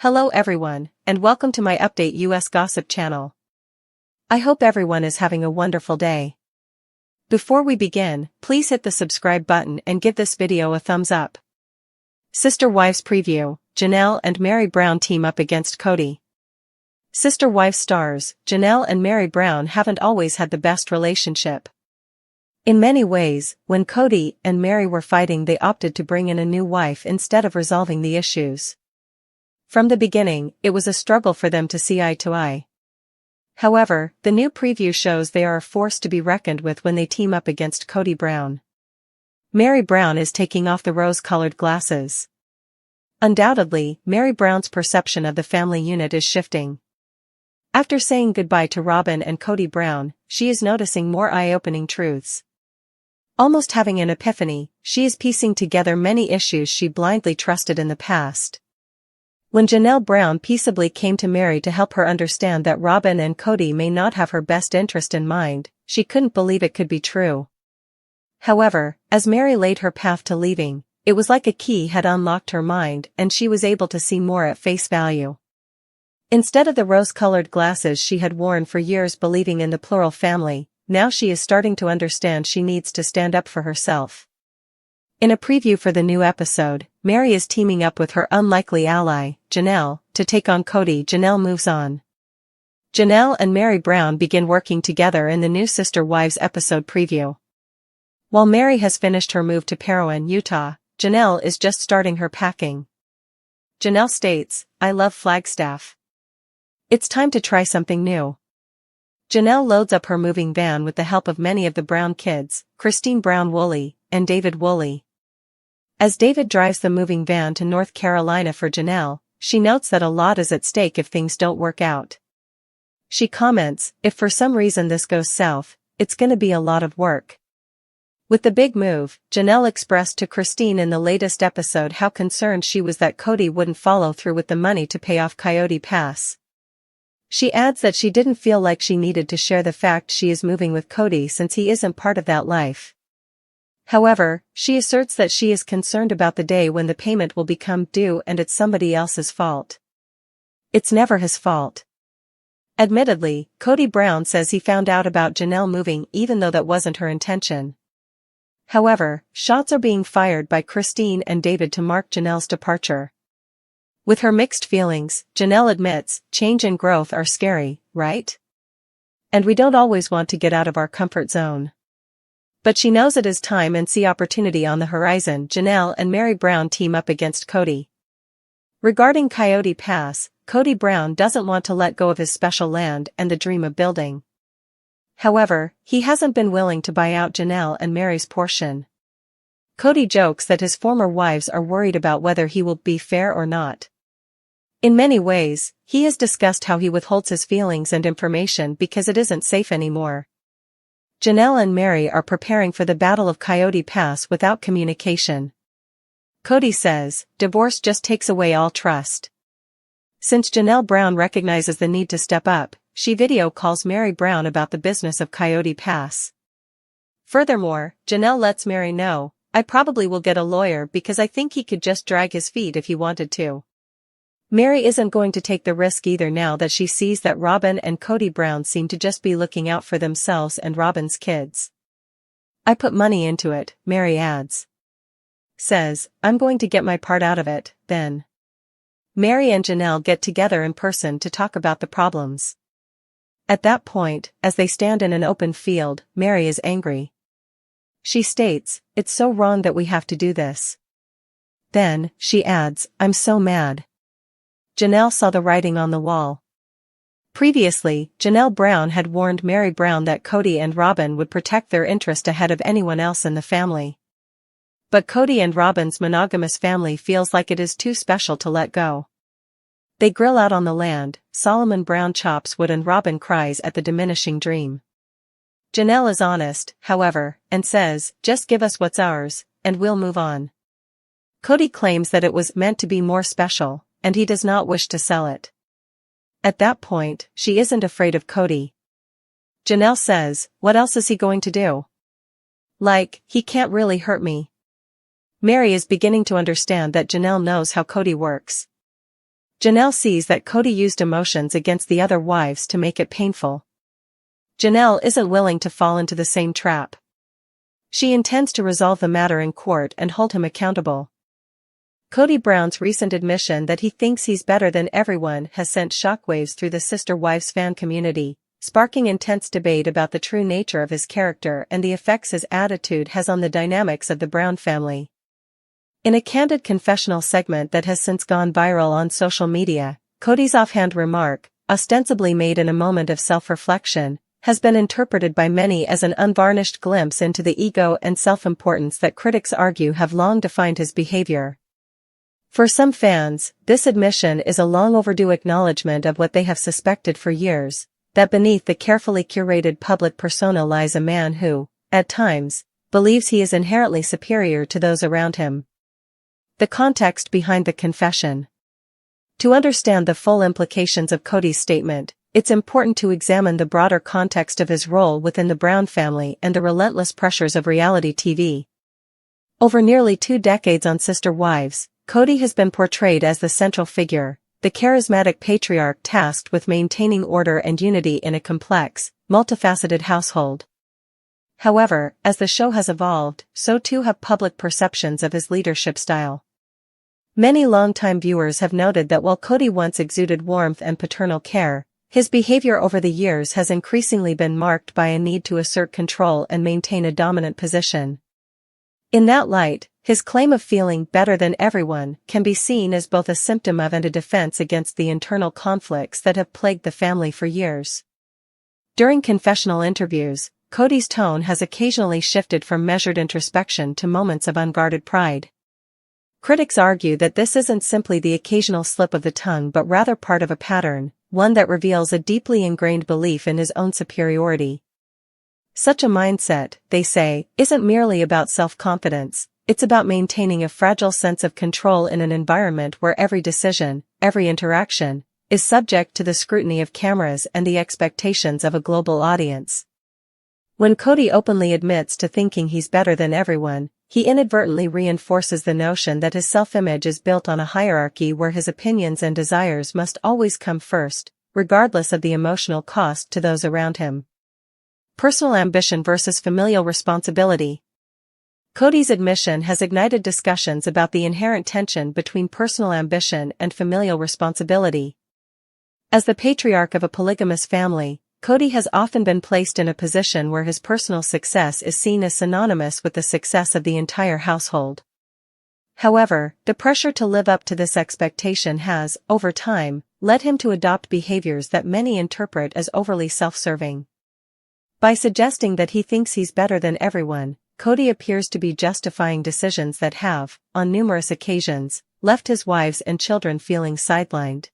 Hello everyone, and welcome to my Update US Gossip channel. I hope everyone is having a wonderful day. Before we begin, please hit the subscribe button and give this video a thumbs up. Sister Wives Preview, Janelle and Meri Brown team up against Kody. Sister Wives stars, Janelle and Meri Brown haven't always had the best relationship. In many ways, when Kody and Meri were fighting, they opted to bring in a new wife instead of resolving the issues. From the beginning, it was a struggle for them to see eye to eye. However, the new preview shows they are a force to be reckoned with when they team up against Kody Brown. Meri Brown is taking off the rose-colored glasses. Undoubtedly, Meri Brown's perception of the family unit is shifting. After saying goodbye to Robyn and Kody Brown, she is noticing more eye-opening truths. Almost having an epiphany, she is piecing together many issues she blindly trusted in the past. When Janelle Brown peaceably came to Meri to help her understand that Robyn and Kody may not have her best interest in mind, she couldn't believe it could be true. However, as Meri laid her path to leaving, it was like a key had unlocked her mind and she was able to see more at face value. Instead of the rose-colored glasses she had worn for years believing in the plural family, now she is starting to understand she needs to stand up for herself. In a preview for the new episode, Meri is teaming up with her unlikely ally, Janelle, to take on Kody. Janelle moves on. Janelle and Meri Brown begin working together in the new Sister Wives episode preview. While Meri has finished her move to Parowan, Utah, Janelle is just starting her packing. Janelle states, "I love Flagstaff. It's time to try something new." Janelle loads up her moving van with the help of many of the Brown kids, Christine Brown Woolley, and David Woolley. As David drives the moving van to North Carolina for Janelle, she notes that a lot is at stake if things don't work out. She comments, "If for some reason this goes south, it's gonna be a lot of work." With the big move, Janelle expressed to Christine in the latest episode how concerned she was that Kody wouldn't follow through with the money to pay off Coyote Pass. She adds that she didn't feel like she needed to share the fact she is moving with Kody since he isn't part of that life. However, she asserts that she is concerned about the day when the payment will become due and it's somebody else's fault. It's never his fault. Admittedly, Kody Brown says he found out about Janelle moving even though that wasn't her intention. However, shots are being fired by Christine and David to mark Janelle's departure. With her mixed feelings, Janelle admits, change and growth are scary, right? And we don't always want to get out of our comfort zone. But she knows it is time and see opportunity on the horizon. Janelle and Meri Brown team up against Kody. Regarding Coyote Pass, Kody Brown doesn't want to let go of his special land and the dream of building. However, he hasn't been willing to buy out Janelle and Meri's portion. Kody jokes that his former wives are worried about whether he will be fair or not. In many ways, he has discussed how he withholds his feelings and information because it isn't safe anymore. Janelle and Meri are preparing for the Battle of Coyote Pass without communication. Kody says, divorce just takes away all trust. Since Janelle Brown recognizes the need to step up, she video calls Meri Brown about the business of Coyote Pass. Furthermore, Janelle lets Meri know, "I probably will get a lawyer because I think he could just drag his feet if he wanted to." Meri isn't going to take the risk either now that she sees that Robyn and Kody Brown seem to just be looking out for themselves and Robyn's kids. "I put money into it," Meri adds. Says, "I'm going to get my part out of it, then." Meri and Janelle get together in person to talk about the problems. At that point, as they stand in an open field, Meri is angry. She states, "It's so wrong that we have to do this." Then, she adds, "I'm so mad." Janelle saw the writing on the wall. Previously, Janelle Brown had warned Meri Brown that Kody and Robyn would protect their interest ahead of anyone else in the family. But Kody and Robyn's monogamous family feels like it is too special to let go. They grill out on the land, Solomon Brown chops wood and Robyn cries at the diminishing dream. Janelle is honest, however, and says, "Just give us what's ours, and we'll move on." Kody claims that it was meant to be more special, and he does not wish to sell it. At that point, she isn't afraid of Kody. Janelle says, "What else is he going to do? Like, he can't really hurt me." Meri is beginning to understand that Janelle knows how Kody works. Janelle sees that Kody used emotions against the other wives to make it painful. Janelle isn't willing to fall into the same trap. She intends to resolve the matter in court and hold him accountable. Kody Brown's recent admission that he thinks he's better than everyone has sent shockwaves through the Sister Wives fan community, sparking intense debate about the true nature of his character and the effects his attitude has on the dynamics of the Brown family. In a candid confessional segment that has since gone viral on social media, Kody's offhand remark, ostensibly made in a moment of self-reflection, has been interpreted by many as an unvarnished glimpse into the ego and self-importance that critics argue have long defined his behavior. For some fans, this admission is a long overdue acknowledgement of what they have suspected for years, that beneath the carefully curated public persona lies a man who, at times, believes he is inherently superior to those around him. The context behind the confession. To understand the full implications of Kody's statement, it's important to examine the broader context of his role within the Brown family and the relentless pressures of reality TV. Over nearly 2 decades on Sister Wives, Kody has been portrayed as the central figure, the charismatic patriarch tasked with maintaining order and unity in a complex, multifaceted household. However, as the show has evolved, so too have public perceptions of his leadership style. Many longtime viewers have noted that while Kody once exuded warmth and paternal care, his behavior over the years has increasingly been marked by a need to assert control and maintain a dominant position. In that light, his claim of feeling better than everyone can be seen as both a symptom of and a defense against the internal conflicts that have plagued the family for years. During confessional interviews, Kody's tone has occasionally shifted from measured introspection to moments of unguarded pride. Critics argue that this isn't simply the occasional slip of the tongue but rather part of a pattern, one that reveals a deeply ingrained belief in his own superiority. Such a mindset, they say, isn't merely about self-confidence, it's about maintaining a fragile sense of control in an environment where every decision, every interaction, is subject to the scrutiny of cameras and the expectations of a global audience. When Kody openly admits to thinking he's better than everyone, he inadvertently reinforces the notion that his self-image is built on a hierarchy where his opinions and desires must always come first, regardless of the emotional cost to those around him. Personal ambition versus familial responsibility. Kody's admission has ignited discussions about the inherent tension between personal ambition and familial responsibility. As the patriarch of a polygamous family, Kody has often been placed in a position where his personal success is seen as synonymous with the success of the entire household. However, the pressure to live up to this expectation has, over time, led him to adopt behaviors that many interpret as overly self-serving. By suggesting that he thinks he's better than everyone, Kody appears to be justifying decisions that have, on numerous occasions, left his wives and children feeling sidelined.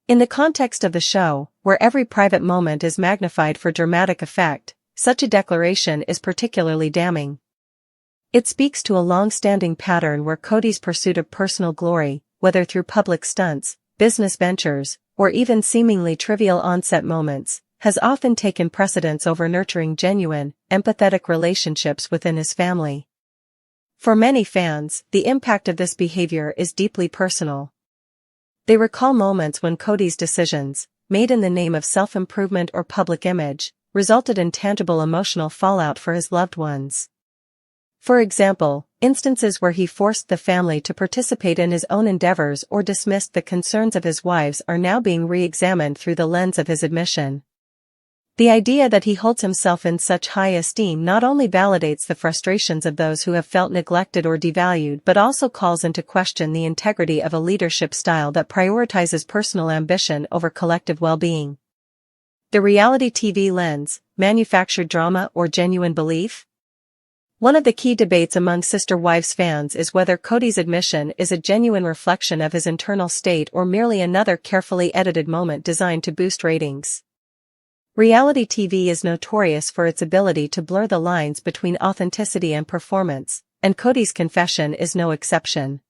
In the context of the show, where every private moment is magnified for dramatic effect, such a declaration is particularly damning. It speaks to a long-standing pattern where Kody's pursuit of personal glory, whether through public stunts, business ventures, or even seemingly trivial on-set moments, has often taken precedence over nurturing genuine, empathetic relationships within his family. For many fans, the impact of this behavior is deeply personal. They recall moments when Kody's decisions, made in the name of self-improvement or public image, resulted in tangible emotional fallout for his loved ones. For example, instances where he forced the family to participate in his own endeavors or dismissed the concerns of his wives are now being re-examined through the lens of his admission. The idea that he holds himself in such high esteem not only validates the frustrations of those who have felt neglected or devalued but also calls into question the integrity of a leadership style that prioritizes personal ambition over collective well-being. The reality TV lens, manufactured drama or genuine belief? One of the key debates among Sister Wives fans is whether Kody's admission is a genuine reflection of his internal state or merely another carefully edited moment designed to boost ratings. Reality TV is notorious for its ability to blur the lines between authenticity and performance, and Kody's confession is no exception.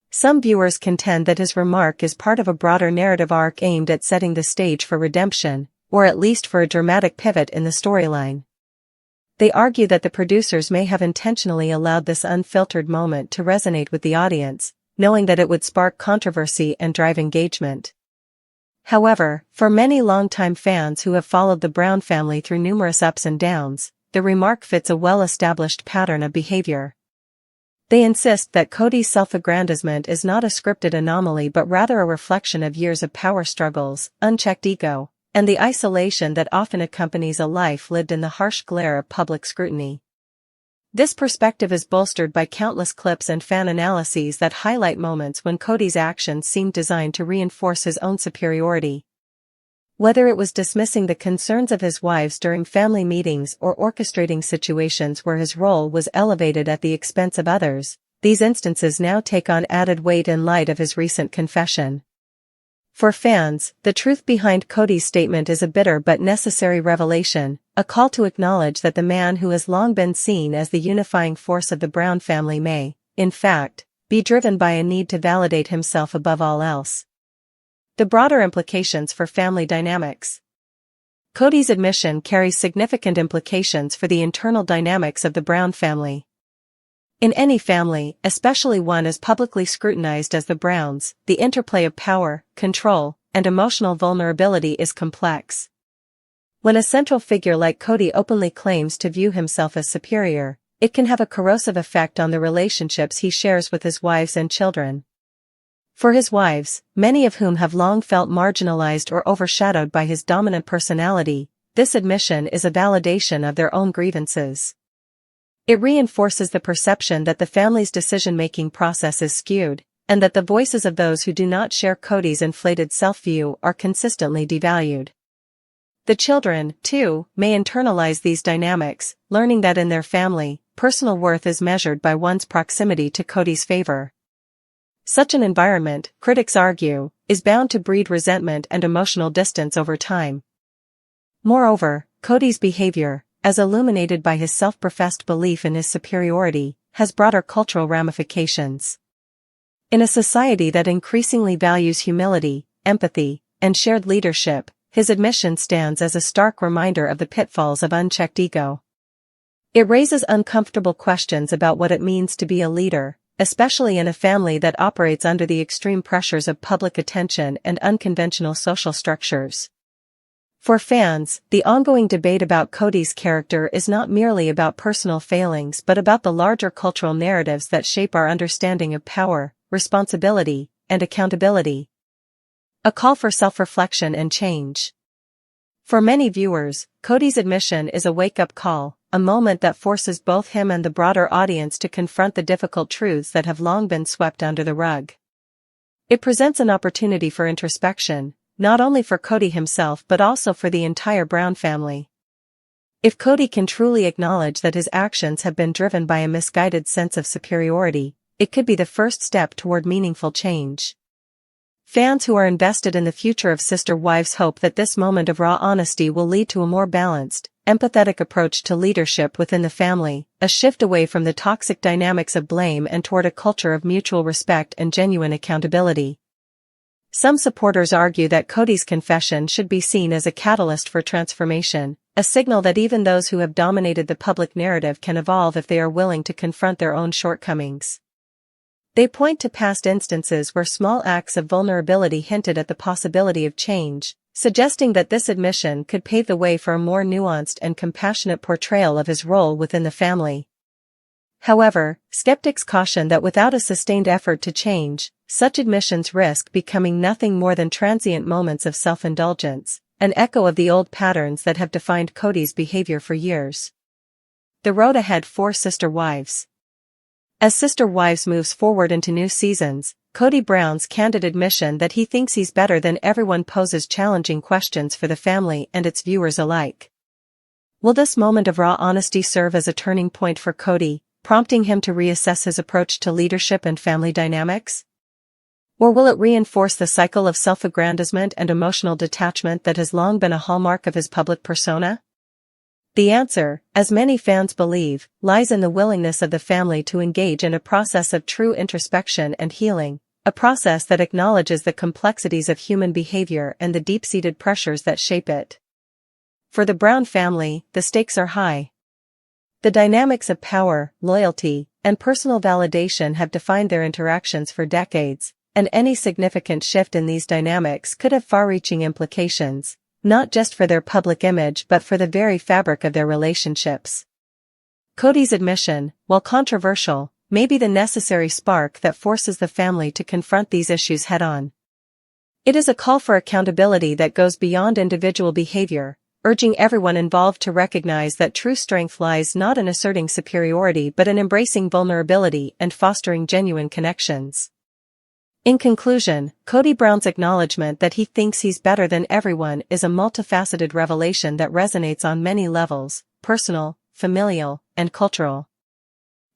Some viewers contend that his remark is part of a broader narrative arc aimed at setting the stage for redemption, or at least for a dramatic pivot in the storyline. They argue that the producers may have intentionally allowed this unfiltered moment to resonate with the audience, knowing that it would spark controversy and drive engagement. However, for many longtime fans who have followed the Brown family through numerous ups and downs, the remark fits a well-established pattern of behavior. They insist that Kody's self-aggrandizement is not a scripted anomaly but rather a reflection of years of power struggles, unchecked ego, and the isolation that often accompanies a life lived in the harsh glare of public scrutiny. This perspective is bolstered by countless clips and fan analyses that highlight moments when Kody's actions seemed designed to reinforce his own superiority. Whether it was dismissing the concerns of his wives during family meetings or orchestrating situations where his role was elevated at the expense of others, these instances now take on added weight in light of his recent confession. For fans, the truth behind Kody's statement is a bitter but necessary revelation, a call to acknowledge that the man who has long been seen as the unifying force of the Brown family may, in fact, be driven by a need to validate himself above all else. The broader implications for family dynamics. Kody's admission carries significant implications for the internal dynamics of the Brown family. In any family, especially one as publicly scrutinized as the Browns, the interplay of power, control, and emotional vulnerability is complex. When a central figure like Kody openly claims to view himself as superior, it can have a corrosive effect on the relationships he shares with his wives and children. For his wives, many of whom have long felt marginalized or overshadowed by his dominant personality, this admission is a validation of their own grievances. It reinforces the perception that the family's decision-making process is skewed, and that the voices of those who do not share Kody's inflated self-view are consistently devalued. The children, too, may internalize these dynamics, learning that in their family, personal worth is measured by one's proximity to Kody's favor. Such an environment, critics argue, is bound to breed resentment and emotional distance over time. Moreover, Kody's behavior, as illuminated by his self-professed belief in his superiority, has broader cultural ramifications. In a society that increasingly values humility, empathy, and shared leadership, his admission stands as a stark reminder of the pitfalls of unchecked ego. It raises uncomfortable questions about what it means to be a leader, especially in a family that operates under the extreme pressures of public attention and unconventional social structures. For fans, the ongoing debate about Kody's character is not merely about personal failings but about the larger cultural narratives that shape our understanding of power, responsibility, and accountability. A call for self-reflection and change. For many viewers, Kody's admission is a wake-up call, a moment that forces both him and the broader audience to confront the difficult truths that have long been swept under the rug. It presents an opportunity for introspection, not only for Kody himself but also for the entire Brown family. If Kody can truly acknowledge that his actions have been driven by a misguided sense of superiority, it could be the first step toward meaningful change. Fans who are invested in the future of Sister Wives hope that this moment of raw honesty will lead to a more balanced, empathetic approach to leadership within the family, a shift away from the toxic dynamics of blame and toward a culture of mutual respect and genuine accountability. Some supporters argue that Kody's confession should be seen as a catalyst for transformation, a signal that even those who have dominated the public narrative can evolve if they are willing to confront their own shortcomings. They point to past instances where small acts of vulnerability hinted at the possibility of change, suggesting that this admission could pave the way for a more nuanced and compassionate portrayal of his role within the family. However, skeptics caution that without a sustained effort to change, such admissions risk becoming nothing more than transient moments of self-indulgence, an echo of the old patterns that have defined Kody's behavior for years. The road ahead for Sister Wives. As Sister Wives moves forward into new seasons, Kody Brown's candid admission that he thinks he's better than everyone poses challenging questions for the family and its viewers alike. Will this moment of raw honesty serve as a turning point for Kody, prompting him to reassess his approach to leadership and family dynamics? Or will it reinforce the cycle of self-aggrandizement and emotional detachment that has long been a hallmark of his public persona? The answer, as many fans believe, lies in the willingness of the family to engage in a process of true introspection and healing, a process that acknowledges the complexities of human behavior and the deep-seated pressures that shape it. For the Brown family, the stakes are high. The dynamics of power, loyalty, and personal validation have defined their interactions for decades, and any significant shift in these dynamics could have far-reaching implications, not just for their public image but for the very fabric of their relationships. Kody's admission, while controversial, may be the necessary spark that forces the family to confront these issues head-on. It is a call for accountability that goes beyond individual behavior, urging everyone involved to recognize that true strength lies not in asserting superiority but in embracing vulnerability and fostering genuine connections. In conclusion, Kody Brown's acknowledgement that he thinks he's better than everyone is a multifaceted revelation that resonates on many levels: personal, familial, and cultural.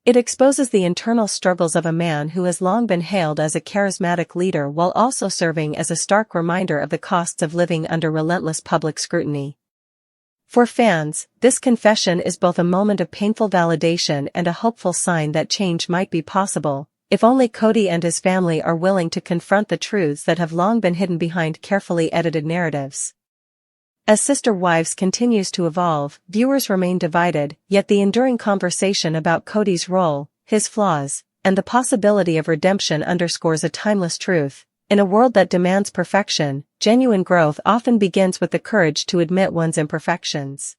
It exposes the internal struggles of a man who has long been hailed as a charismatic leader while also serving as a stark reminder of the costs of living under relentless public scrutiny. For fans, this confession is both a moment of painful validation and a hopeful sign that change might be possible, if only Kody and his family are willing to confront the truths that have long been hidden behind carefully edited narratives. As Sister Wives continues to evolve, viewers remain divided, yet the enduring conversation about Kody's role, his flaws, and the possibility of redemption underscores a timeless truth. In a world that demands perfection, genuine growth often begins with the courage to admit one's imperfections.